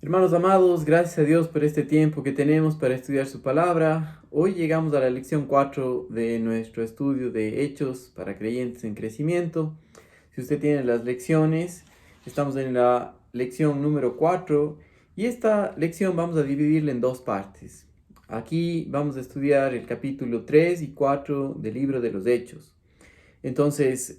Hermanos amados, gracias a Dios por este tiempo que tenemos para estudiar su palabra. Hoy llegamos a la lección 4 de nuestro estudio de Hechos para creyentes en crecimiento. Si usted tiene las lecciones, estamos en la lección número 4 y esta lección vamos a dividirla en dos partes. Aquí vamos a estudiar el capítulo 3 y 4 del libro de los Hechos. Entonces,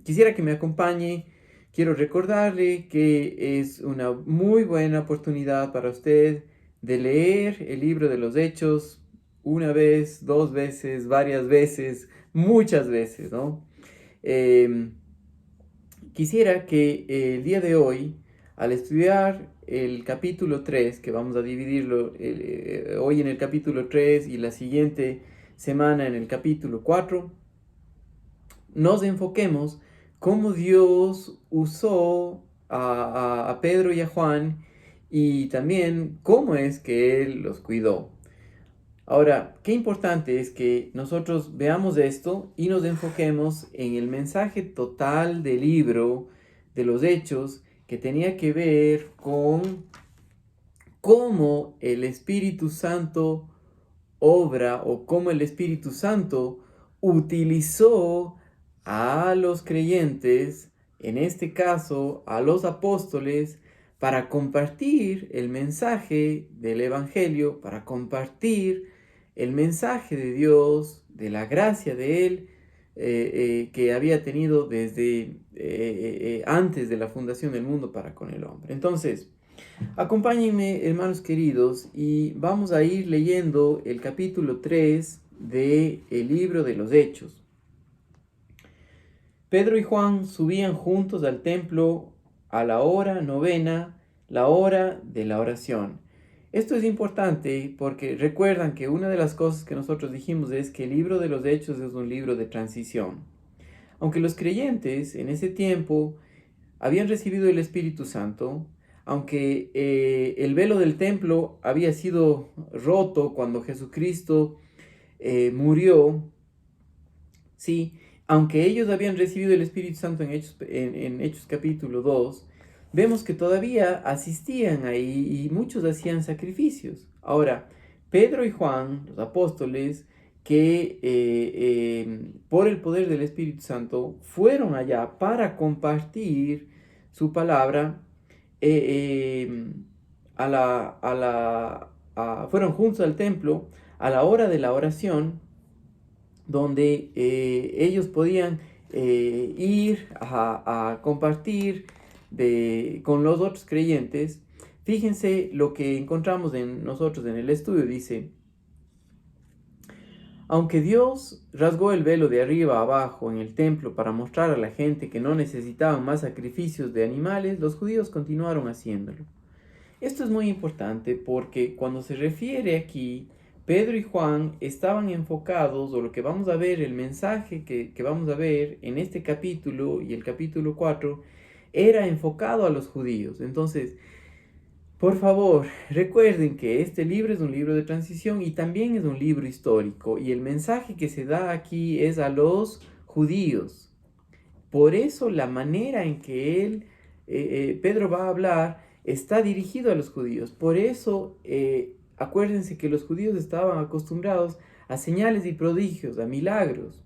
quisiera que me acompañe. Quiero recordarle que es una muy buena oportunidad para usted de leer el libro de los Hechos una vez, dos veces, varias veces, muchas veces, ¿no? Em, Quisiera que el día de hoy, al estudiar el capítulo 3, que vamos a dividirlo hoy en el capítulo 3 y la siguiente semana en el capítulo 4, nos enfoquemos cómo Dios usó a Pedro y a Juan y también cómo es que Él los cuidó. Ahora, qué importante es que nosotros veamos esto y nos enfoquemos en el mensaje total del libro de los Hechos que tenía que ver con cómo el Espíritu Santo obra o cómo el Espíritu Santo utilizó a los creyentes, en este caso a los apóstoles, para compartir el mensaje del Evangelio, para compartir el mensaje de Dios, de la gracia de Él, que había tenido desde antes de la fundación del mundo para con el hombre. Entonces, acompáñenme, hermanos queridos, y vamos a ir leyendo el capítulo 3 del libro de los Hechos. Pedro y Juan subían juntos al templo a la hora novena, la hora de la oración. Esto es importante porque recuerdan que una de las cosas que nosotros dijimos es que el libro de los Hechos es un libro de transición. Aunque los creyentes en ese tiempo habían recibido el Espíritu Santo, aunque el velo del templo había sido roto cuando Jesucristo murió, sí, aunque ellos habían recibido el Espíritu Santo en Hechos capítulo 2, vemos que todavía asistían ahí y muchos hacían sacrificios. Ahora, Pedro y Juan, los apóstoles, que por el poder del Espíritu Santo fueron allá para compartir su palabra, eh, eh, fueron juntos al templo a la hora de la oración, donde ellos podían ir a compartir con los otros creyentes. Fíjense lo que encontramos en nosotros en el estudio. Dice: aunque Dios rasgó el velo de arriba a abajo en el templo para mostrar a la gente que no necesitaban más sacrificios de animales, los judíos continuaron haciéndolo. Esto es muy importante porque cuando se refiere aquí, Pedro y Juan estaban enfocados, o lo que vamos a ver, el mensaje que vamos a ver en este capítulo y el capítulo 4, era enfocado a los judíos. Entonces, por favor, recuerden que este libro es un libro de transición y también es un libro histórico, y el mensaje que se da aquí es a los judíos. Por eso la manera en que Pedro va a hablar está dirigido a los judíos. Por eso acuérdense que los judíos estaban acostumbrados a señales y prodigios, a milagros.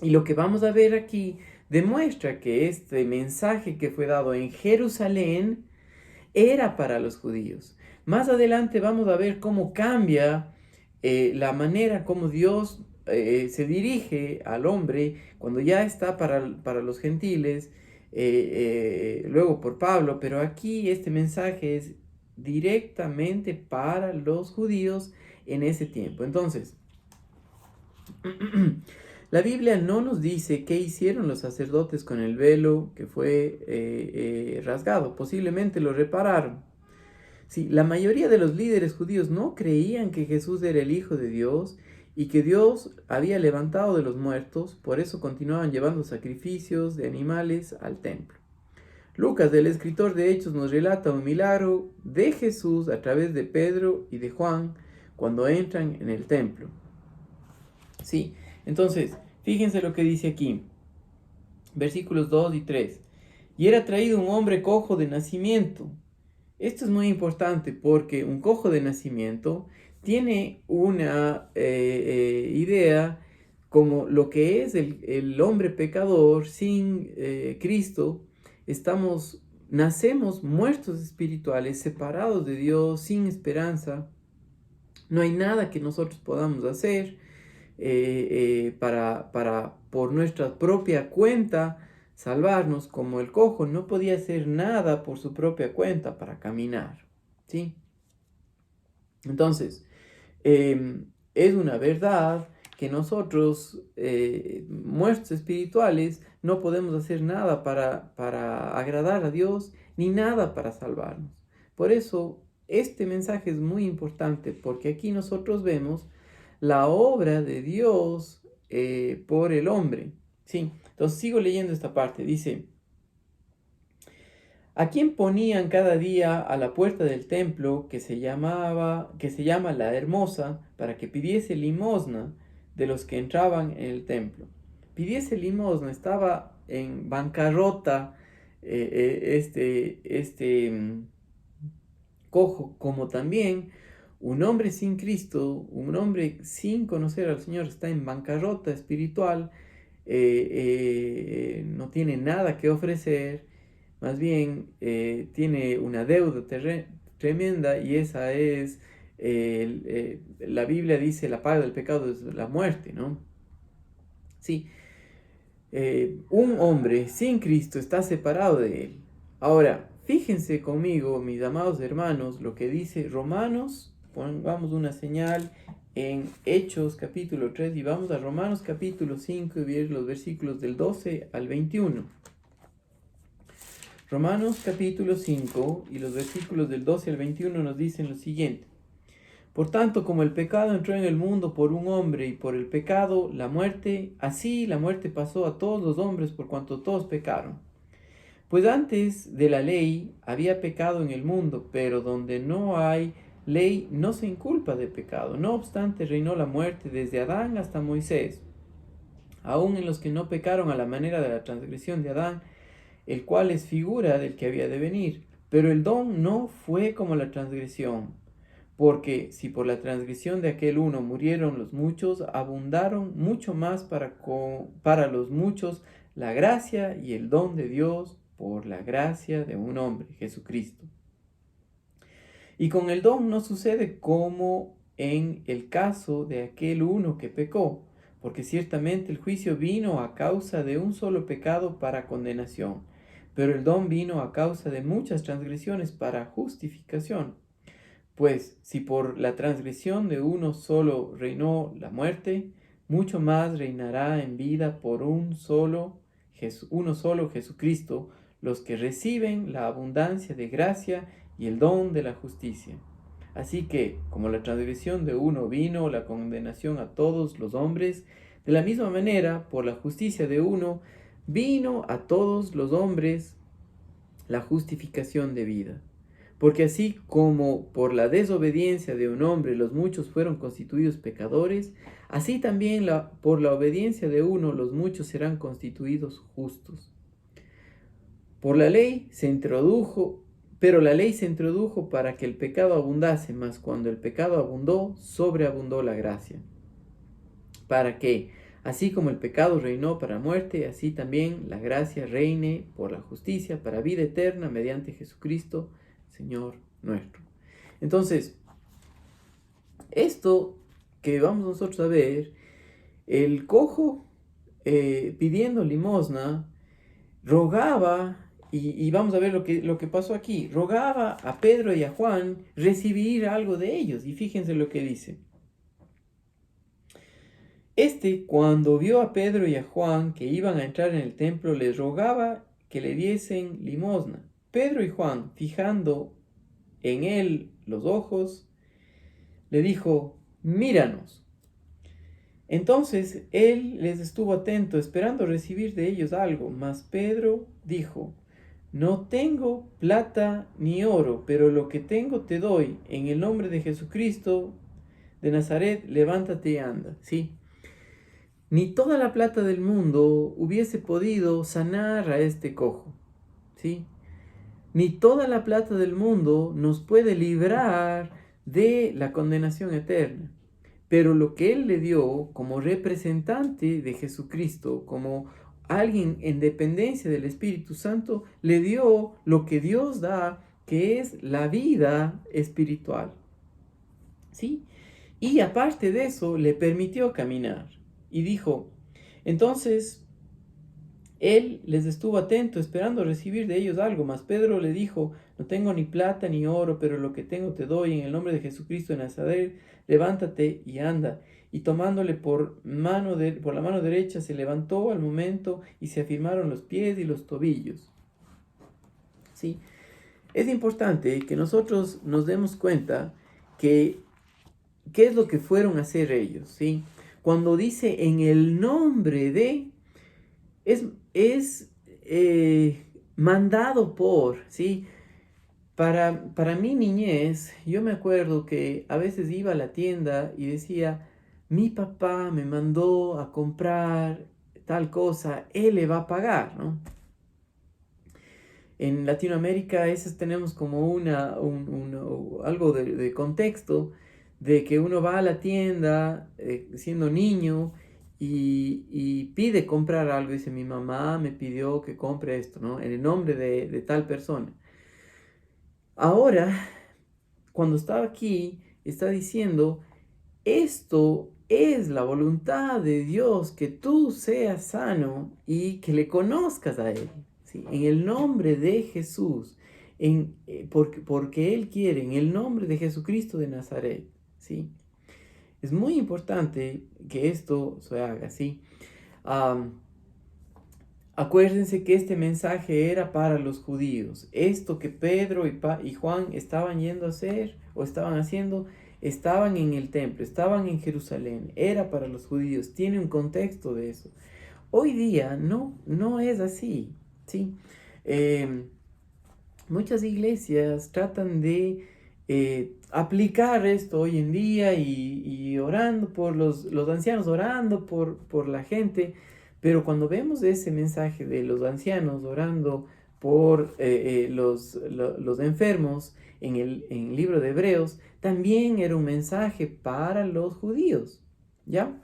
Y lo que vamos a ver aquí demuestra que este mensaje que fue dado en Jerusalén era para los judíos. Más adelante vamos a ver cómo cambia la manera como Dios se dirige al hombre cuando ya está para los gentiles, luego por Pablo, pero aquí este mensaje es directamente para los judíos en ese tiempo. Entonces, la Biblia no nos dice qué hicieron los sacerdotes con el velo que fue rasgado. Posiblemente lo repararon. Sí, la mayoría de los líderes judíos no creían que Jesús era el Hijo de Dios y que Dios había levantado de los muertos, por eso continuaban llevando sacrificios de animales al templo. Lucas, el escritor de Hechos, nos relata un milagro de Jesús a través de Pedro y de Juan cuando entran en el templo. Sí, entonces, fíjense lo que dice aquí, versículos 2 y 3. Y era traído un hombre cojo de nacimiento, Esto es muy importante porque un cojo de nacimiento tiene una idea como lo que es el hombre pecador sin Cristo. Nacemos muertos espirituales, separados de Dios, sin esperanza. No hay nada que nosotros podamos hacer para por nuestra propia cuenta salvarnos, como el cojo no podía hacer nada por su propia cuenta para caminar, ¿sí? Entonces, es una verdad que nosotros, muertos espirituales, no podemos hacer nada para agradar a Dios, ni nada para salvarnos. Por eso, este mensaje es muy importante, porque aquí nosotros vemos la obra de Dios por el hombre. ¿Sí? Entonces sigo leyendo esta parte. Dice, ¿a quién ponían cada día a la puerta del templo que se llama la Hermosa, para que pidiese limosna de los que entraban en el templo? Pidiese limosna, estaba en bancarrota cojo, como también un hombre sin Cristo, un hombre sin conocer al Señor, está en bancarrota espiritual, no tiene nada que ofrecer, más bien tiene una deuda tremenda, y esa es, la Biblia dice, la paga del pecado es la muerte, ¿no? Sí, un hombre sin Cristo está separado de él. Ahora, fíjense conmigo, mis amados hermanos, lo que dice Romanos. Pongamos una señal en Hechos capítulo 3 y vamos a Romanos capítulo 5 y ver los versículos del 12 al 21. Romanos capítulo 5 y los versículos del 12 al 21 nos dicen lo siguiente. Por tanto, como el pecado entró en el mundo por un hombre y por el pecado la muerte, así la muerte pasó a todos los hombres por cuanto todos pecaron. Pues antes de la ley había pecado en el mundo, pero donde no hay ley no se inculpa de pecado. No obstante, reinó la muerte desde Adán hasta Moisés, aun en los que no pecaron a la manera de la transgresión de Adán, el cual es figura del que había de venir. Pero el don no fue como la transgresión, porque si por la transgresión de aquel uno murieron los muchos, abundaron mucho más para los muchos la gracia y el don de Dios por la gracia de un hombre, Jesucristo. Y con el don no sucede como en el caso de aquel uno que pecó, porque ciertamente el juicio vino a causa de un solo pecado para condenación, pero el don vino a causa de muchas transgresiones para justificación. Pues si por la transgresión de uno solo reinó la muerte, mucho más reinará en vida por uno solo Jesucristo, los que reciben la abundancia de gracia y el don de la justicia. Así que, como la transgresión de uno vino la condenación a todos los hombres, de la misma manera, por la justicia de uno, vino a todos los hombres la justificación de vida. Porque así como por la desobediencia de un hombre los muchos fueron constituidos pecadores, así también por la obediencia de uno los muchos serán constituidos justos. Pero la ley se introdujo para que el pecado abundase, mas cuando el pecado abundó, sobreabundó la gracia. Para que, así como el pecado reinó para muerte, así también la gracia reine por la justicia para vida eterna mediante Jesucristo, Señor nuestro. Entonces, esto que vamos nosotros a ver, el cojo pidiendo limosna, rogaba, y vamos a ver lo que pasó aquí, rogaba a Pedro y a Juan recibir algo de ellos, y fíjense lo que dice. Cuando vio a Pedro y a Juan que iban a entrar en el templo, les rogaba que le diesen limosna. Pedro y Juan, fijando en él los ojos, le dijo, míranos. Entonces él les estuvo atento, esperando recibir de ellos algo, mas Pedro dijo, no tengo plata ni oro, pero lo que tengo te doy. En el nombre de Jesucristo de Nazaret, levántate y anda. ¿Sí? Ni toda la plata del mundo hubiese podido sanar a este cojo. ¿Sí? ni toda la plata del mundo nos puede librar de la condenación eterna. Pero lo que Él le dio como representante de Jesucristo, como alguien en dependencia del Espíritu Santo, le dio lo que Dios da, que es la vida espiritual. ¿Sí? Y aparte de eso, le permitió caminar. Y dijo, entonces, él les estuvo atento, esperando recibir de ellos algo, mas Pedro le dijo, no tengo ni plata ni oro, pero lo que tengo te doy, en el nombre de Jesucristo de Nazaret, levántate y anda. Y tomándole por la mano derecha, se levantó al momento y se afirmaron los pies y los tobillos. ¿Sí? Es importante que nosotros nos demos cuenta que qué es lo que fueron a hacer ellos, ¿sí? Cuando dice en el nombre de, es mandado por, ¿sí? Para mi niñez, yo me acuerdo que a veces iba a la tienda y decía, mi papá me mandó a comprar tal cosa, él le va a pagar, ¿no? En Latinoamérica, esas tenemos como algo de contexto, de que uno va a la tienda siendo niño y pide comprar algo. Dice, mi mamá me pidió que compre esto, ¿no? En el nombre de tal persona. Ahora, cuando estaba aquí, está diciendo, esto es la voluntad de Dios, que tú seas sano y que le conozcas a Él. ¿Sí? En el nombre de Jesús, porque Él quiere, en el nombre de Jesucristo de Nazaret. ¿Sí? Es muy importante que esto se haga. ¿Sí? Acuérdense que este mensaje era para los judíos. Esto que Pedro y Juan estaban yendo a hacer o estaban haciendo, estaban en el templo, estaban en Jerusalén, era para los judíos, tiene un contexto de eso. Hoy día no es así, ¿sí? Muchas iglesias tratan de aplicar esto hoy en día y orando por los ancianos, orando por la gente, pero cuando vemos ese mensaje de los ancianos orando por los enfermos en el libro de Hebreos, también era un mensaje para los judíos, ¿ya?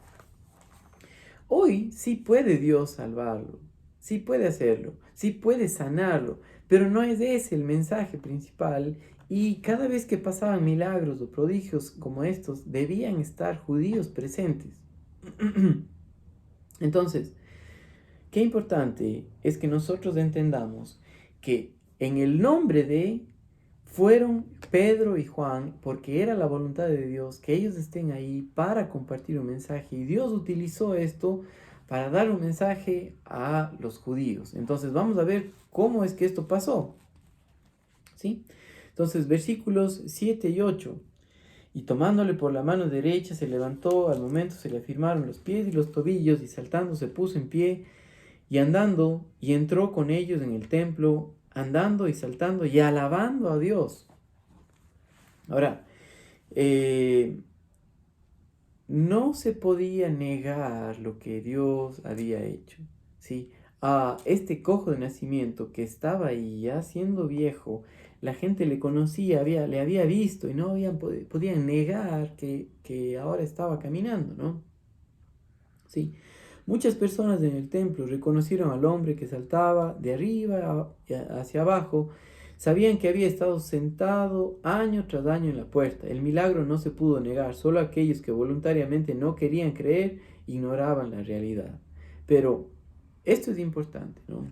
Hoy sí puede Dios salvarlo, sí puede hacerlo, sí puede sanarlo, pero no es ese el mensaje principal. Y cada vez que pasaban milagros o prodigios como estos, debían estar judíos presentes. Entonces, qué importante es que nosotros entendamos que en el nombre de fueron Pedro y Juan, porque era la voluntad de Dios que ellos estén ahí para compartir un mensaje. Y Dios utilizó esto para dar un mensaje a los judíos. Entonces vamos a ver cómo es que esto pasó. ¿Sí? Entonces versículos 7 y 8. Y tomándole por la mano derecha se levantó, al momento se le afirmaron los pies y los tobillos, y saltando se puso en pie, y andando, y entró con ellos en el templo, andando y saltando y alabando a Dios. Ahora, no se podía negar lo que Dios había hecho, ¿sí? A este cojo de nacimiento que estaba ahí ya siendo viejo, la gente le conocía, le había visto y no podían negar que ahora estaba caminando, ¿no? ¿Sí? Muchas personas en el templo reconocieron al hombre que saltaba de arriba hacia abajo. Sabían que había estado sentado año tras año en la puerta. El milagro no se pudo negar. Solo aquellos que voluntariamente no querían creer ignoraban la realidad. Pero esto es importante, ¿no?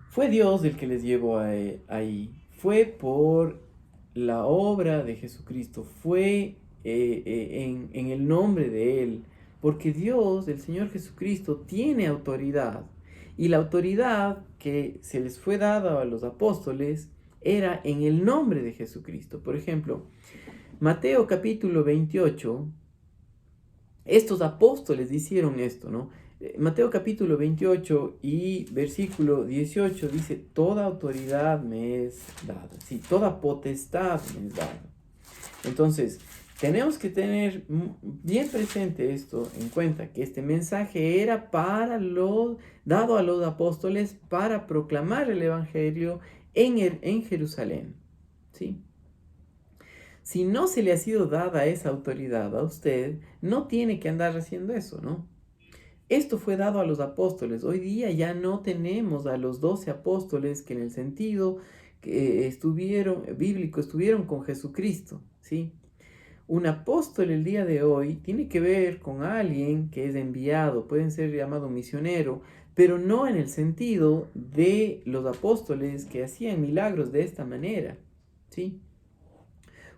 Fue Dios el que les llevó ahí. Fue por la obra de Jesucristo. Fue en el nombre de Él. Porque Dios, el Señor Jesucristo, tiene autoridad. Y la autoridad que se les fue dada a los apóstoles era en el nombre de Jesucristo. Por ejemplo, Mateo capítulo 28, estos apóstoles hicieron esto, ¿no? Mateo capítulo 28 y versículo 18 dice, toda autoridad me es dada, sí, toda potestad me es dada. Entonces, tenemos que tener bien presente esto en cuenta, que este mensaje era dado a los apóstoles para proclamar el Evangelio en Jerusalén, ¿sí? Si no se le ha sido dada esa autoridad a usted, no tiene que andar haciendo eso, ¿no? Esto fue dado a los apóstoles. Hoy día ya no tenemos a los 12 apóstoles que en el sentido que bíblico estuvieron con Jesucristo, ¿sí? Un apóstol el día de hoy tiene que ver con alguien que es enviado, pueden ser llamado misionero, pero no en el sentido de los apóstoles que hacían milagros de esta manera, ¿sí?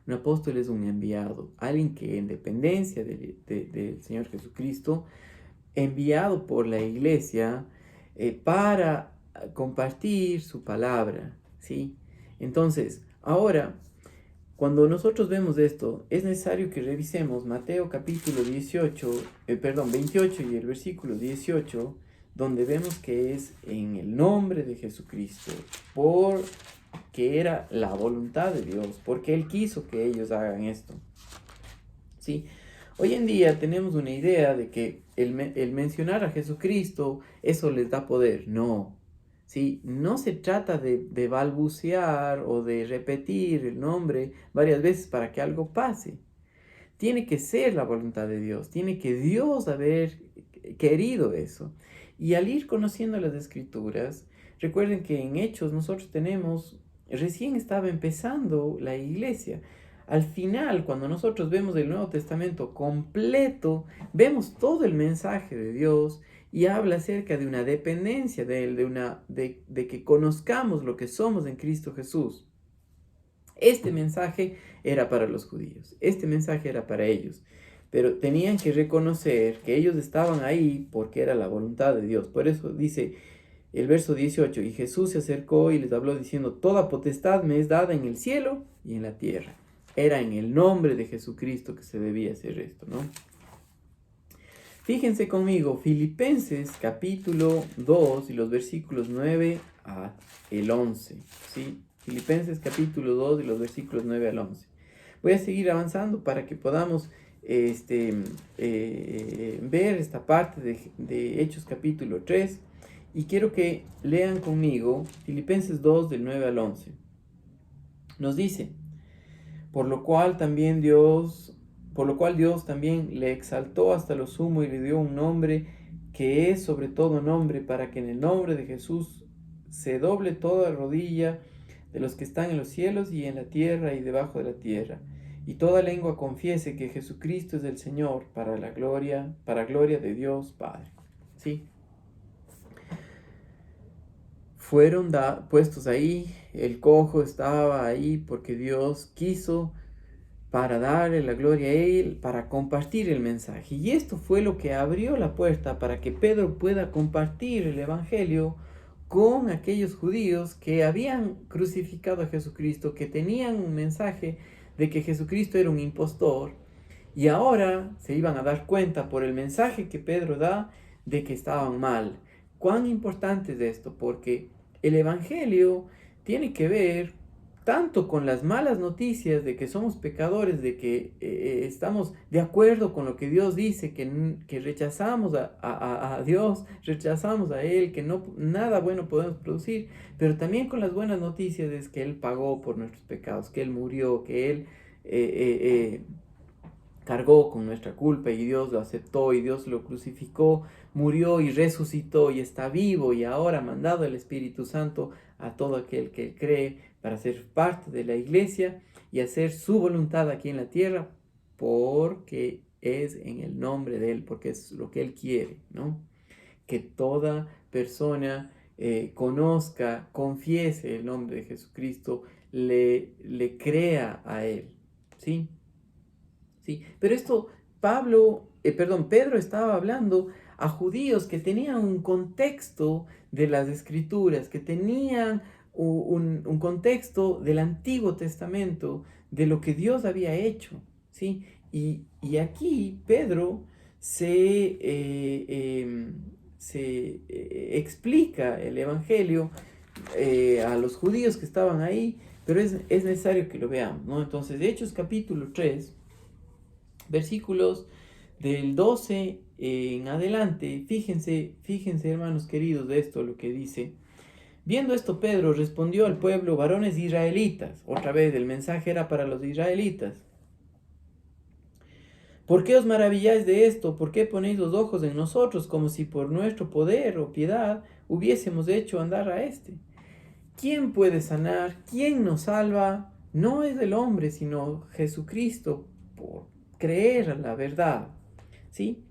Un apóstol es un enviado, alguien que en dependencia del Señor Jesucristo, enviado por la iglesia para compartir su palabra, ¿sí? Entonces, ahora, cuando nosotros vemos esto, es necesario que revisemos Mateo capítulo 28 y el versículo 18, donde vemos que es en el nombre de Jesucristo, porque era la voluntad de Dios, porque Él quiso que ellos hagan esto, ¿sí? Hoy en día tenemos una idea de que el mencionar a Jesucristo, eso les da poder. No, ¿sí? No se trata de balbucear o de repetir el nombre varias veces para que algo pase. Tiene que ser la voluntad de Dios, tiene que Dios haber querido eso. Y al ir conociendo las escrituras, recuerden que en Hechos nosotros recién estaba empezando la iglesia. Al final, cuando nosotros vemos el Nuevo Testamento completo, vemos todo el mensaje de Dios y habla acerca de una dependencia de Él, de que conozcamos lo que somos en Cristo Jesús. Este mensaje era para los judíos, este mensaje era para ellos, pero tenían que reconocer que ellos estaban ahí porque era la voluntad de Dios. Por eso dice el verso 18, y Jesús se acercó y les habló diciendo, toda potestad me es dada en el cielo y en la tierra. Era en el nombre de Jesucristo que se debía hacer esto, ¿no? Fíjense conmigo, Filipenses capítulo 2 y los versículos 9 a el 11, ¿sí? Filipenses capítulo 2 y los versículos 9 al 11. Voy a seguir avanzando para que podamos ver esta parte de Hechos capítulo 3 y quiero que lean conmigo Filipenses 2 del 9 al 11. Nos dice, por lo cual Dios también le exaltó hasta lo sumo y le dio un nombre que es sobre todo nombre, para que en el nombre de Jesús se doble toda rodilla de los que están en los cielos y en la tierra y debajo de la tierra, y toda lengua confiese que Jesucristo es el Señor, para gloria de Dios Padre. ¿Sí? Fueron puestos ahí, el cojo estaba ahí porque Dios quiso, para darle la gloria a Él, para compartir el mensaje. Y esto fue lo que abrió la puerta para que Pedro pueda compartir el Evangelio con aquellos judíos que habían crucificado a Jesucristo, que tenían un mensaje de que Jesucristo era un impostor, y ahora se iban a dar cuenta por el mensaje que Pedro da de que estaban mal. ¿Cuán importante es esto? Porque el Evangelio tiene que ver tanto con las malas noticias de que somos pecadores, de que estamos de acuerdo con lo que Dios dice, que rechazamos a Dios, rechazamos a Él, que nada bueno podemos producir, pero también con las buenas noticias es que Él pagó por nuestros pecados, que Él murió, que Él cargó con nuestra culpa y Dios lo aceptó y Dios lo crucificó, murió y resucitó y está vivo y ahora ha mandado el Espíritu Santo a todo aquel que cree para ser parte de la iglesia y hacer su voluntad aquí en la tierra, porque es en el nombre de Él, porque es lo que Él quiere, ¿no? Que toda persona conozca, confiese el nombre de Jesucristo, le crea a Él, ¿sí? ¿Sí? Pero esto, Pedro estaba hablando a judíos que tenían un contexto de las escrituras, que tenían un contexto del Antiguo Testamento, de lo que Dios había hecho, ¿sí? Y aquí Pedro explica el Evangelio a los judíos que estaban ahí, pero es necesario que lo veamos, ¿no? Entonces, Hechos capítulo 3, Versículos del 12 en adelante, fíjense hermanos queridos de esto, lo que dice. Viendo esto, Pedro respondió al pueblo: varones israelitas. Otra vez, el mensaje era para los israelitas. ¿Por qué os maravilláis de esto? ¿Por qué ponéis los ojos en nosotros como si por nuestro poder o piedad hubiésemos hecho andar a este? ¿Quién puede sanar? ¿Quién nos salva? No es el hombre, sino Jesucristo, por creer a la verdad. ¿Sí?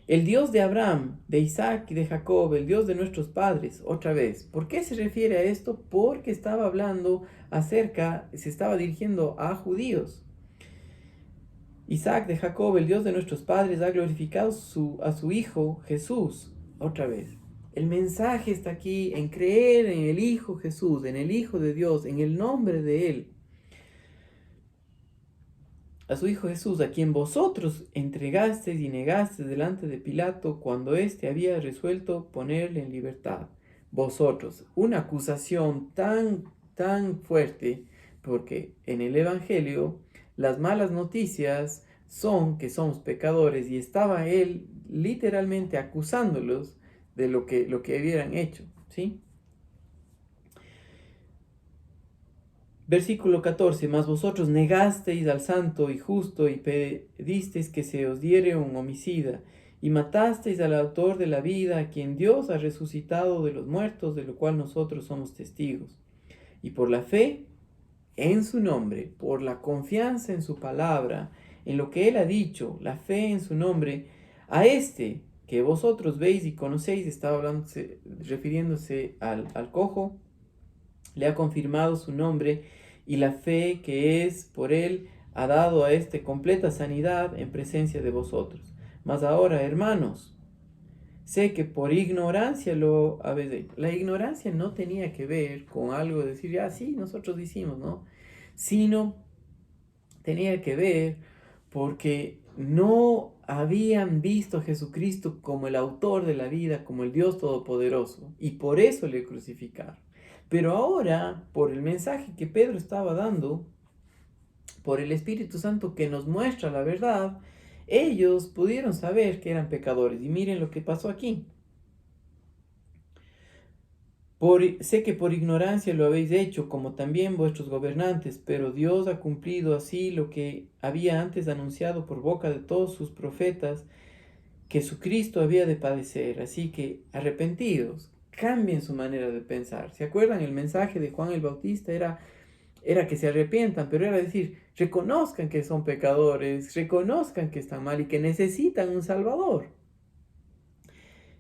El Dios de Abraham, de Isaac y de Jacob, el Dios de nuestros padres, otra vez. ¿Por qué se refiere a esto? Porque estaba hablando se estaba dirigiendo a judíos. Isaac de Jacob, el Dios de nuestros padres, ha glorificado a su Hijo Jesús, otra vez. El mensaje está aquí en creer en el Hijo Jesús, en el Hijo de Dios, en el nombre de Él. A su Hijo Jesús, a quien vosotros entregasteis y negasteis delante de Pilato cuando éste había resuelto ponerle en libertad. Vosotros, una acusación tan fuerte, porque en el Evangelio las malas noticias son que somos pecadores, y estaba él literalmente acusándolos de lo que hubieran hecho, ¿sí? Versículo 14, mas vosotros negasteis al santo y justo y pedisteis que se os diere un homicida, y matasteis al autor de la vida, a quien Dios ha resucitado de los muertos, de lo cual nosotros somos testigos. Y por la fe en su nombre, por la confianza en su palabra, en lo que Él ha dicho, la fe en su nombre, a este que vosotros veis y conocéis, estaba refiriéndose al cojo, le ha confirmado su nombre, y la fe que es por él ha dado a este completa sanidad en presencia de vosotros. Mas ahora, hermanos, sé que por ignorancia lo habéis hecho. La ignorancia no tenía que ver con algo de decir, sí, nosotros hicimos, ¿no? Sino tenía que ver porque no habían visto a Jesucristo como el autor de la vida, como el Dios Todopoderoso, y por eso le crucificaron. Pero ahora, por el mensaje que Pedro estaba dando, por el Espíritu Santo que nos muestra la verdad, ellos pudieron saber que eran pecadores. Y miren lo que pasó aquí. Sé que por ignorancia lo habéis hecho, como también vuestros gobernantes, pero Dios ha cumplido así lo que había antes anunciado por boca de todos sus profetas, que su Cristo había de padecer. Así que arrepentidos, cambien su manera de pensar. ¿Se acuerdan? El mensaje de Juan el Bautista era que se arrepientan, pero era decir, reconozcan que son pecadores, reconozcan que están mal y que necesitan un Salvador.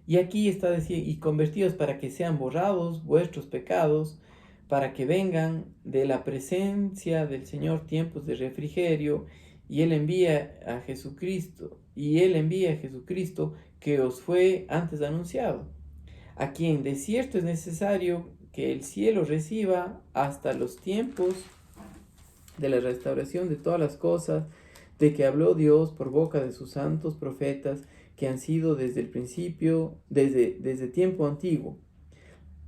Y aquí está diciendo, y convertidos para que sean borrados vuestros pecados, para que vengan de la presencia del Señor tiempos de refrigerio, y Él envía a Jesucristo, que os fue antes anunciado, a quien de cierto es necesario que el cielo reciba hasta los tiempos de la restauración de todas las cosas, de que habló Dios por boca de sus santos profetas, que han sido desde el principio, desde tiempo antiguo.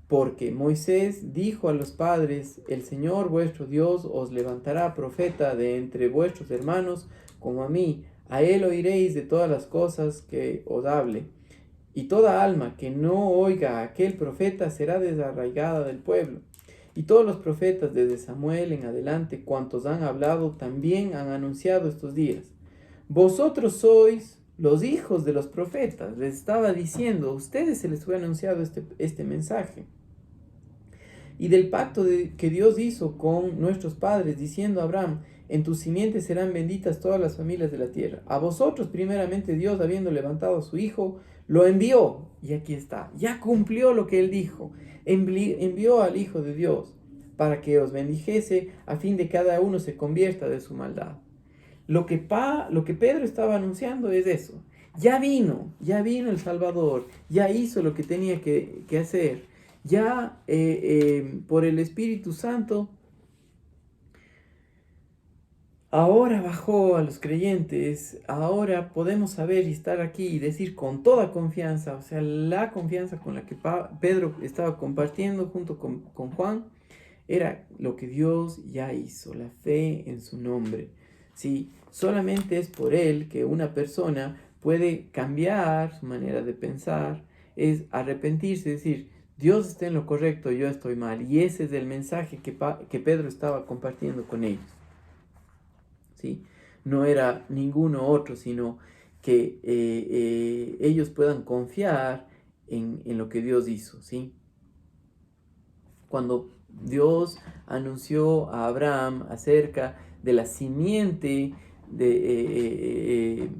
Porque Moisés dijo a los padres: el Señor vuestro Dios os levantará profeta de entre vuestros hermanos, como a mí. A él oiréis de todas las cosas que os hable. Y toda alma que no oiga a aquel profeta será desarraigada del pueblo. Y todos los profetas desde Samuel en adelante, cuantos han hablado, también han anunciado estos días. Vosotros sois los hijos de los profetas. Les estaba diciendo, a ustedes se les fue anunciado este mensaje. Y del pacto que Dios hizo con nuestros padres, diciendo a Abraham: en tus simientes serán benditas todas las familias de la tierra. A vosotros primeramente Dios, habiendo levantado a su Hijo, lo envió. Y aquí está, ya cumplió lo que Él dijo. Envió al Hijo de Dios para que os bendijese, a fin de que cada uno se convierta de su maldad. Lo que Pedro estaba anunciando es eso. Ya vino el Salvador, ya hizo lo que tenía que hacer. Ya por el Espíritu Santo, ahora bajó a los creyentes. Ahora podemos saber y estar aquí y decir con toda confianza, o sea, la confianza con la que Pedro estaba compartiendo junto con Juan, era lo que Dios ya hizo, la fe en su nombre. ¿sí? Solamente es por Él que una persona puede cambiar su manera de pensar, es arrepentirse, decir, Dios está en lo correcto, yo estoy mal. Y ese es el mensaje que Pedro estaba compartiendo con ellos, ¿sí? No era ninguno otro, sino que ellos puedan confiar en lo que Dios hizo, ¿sí? Cuando Dios anunció a Abraham acerca de la simiente de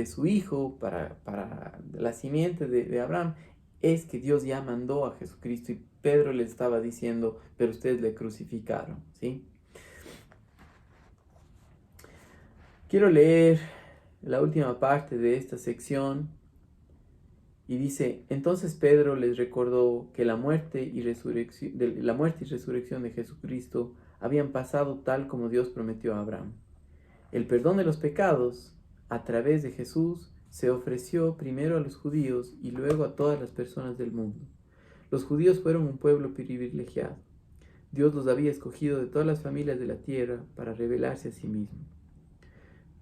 su hijo para la simiente de Abraham, es que Dios ya mandó a Jesucristo y Pedro le estaba diciendo, pero ustedes le crucificaron, ¿sí? Quiero leer la última parte de esta sección y dice, entonces Pedro les recordó que la muerte y resurrección de Jesucristo habían pasado tal como Dios prometió a Abraham. El perdón de los pecados a través de Jesús se ofreció primero a los judíos y luego a todas las personas del mundo. Los judíos fueron un pueblo privilegiado. Dios los había escogido de todas las familias de la tierra para revelarse a sí mismo.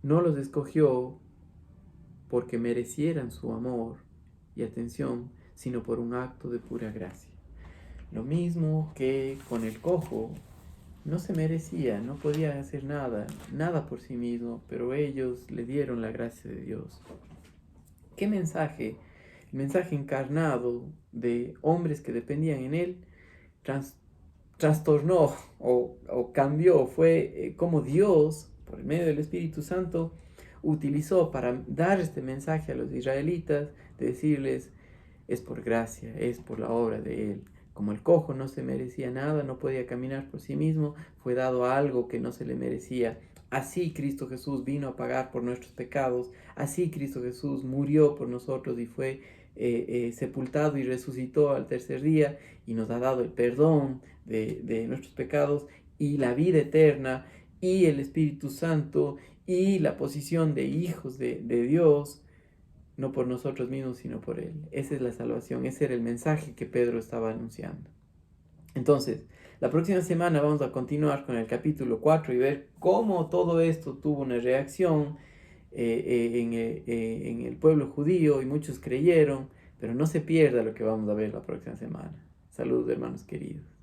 No los escogió porque merecieran su amor y atención, sino por un acto de pura gracia. Lo mismo que con el cojo, no se merecía, no podía hacer nada por sí mismo, pero ellos le dieron la gracia de Dios. ¿Qué mensaje? El mensaje encarnado de hombres que dependían en él trastornó o cambió, fue como Dios, por medio del Espíritu Santo, utilizó para dar este mensaje a los israelitas, de decirles, es por gracia, es por la obra de Él. Como el cojo no se merecía nada, no podía caminar por sí mismo, fue dado algo que no se le merecía. Así Cristo Jesús vino a pagar por nuestros pecados, así Cristo Jesús murió por nosotros y fue sepultado y resucitó al tercer día y nos ha dado el perdón de nuestros pecados y la vida eterna y el Espíritu Santo y la posición de hijos de Dios, no por nosotros mismos, sino por Él. Esa es la salvación, ese era el mensaje que Pedro estaba anunciando. Entonces, la próxima semana vamos a continuar con el capítulo 4 y ver cómo todo esto tuvo una reacción en el pueblo judío y muchos creyeron, pero no se pierda lo que vamos a ver la próxima semana. Saludos, hermanos queridos.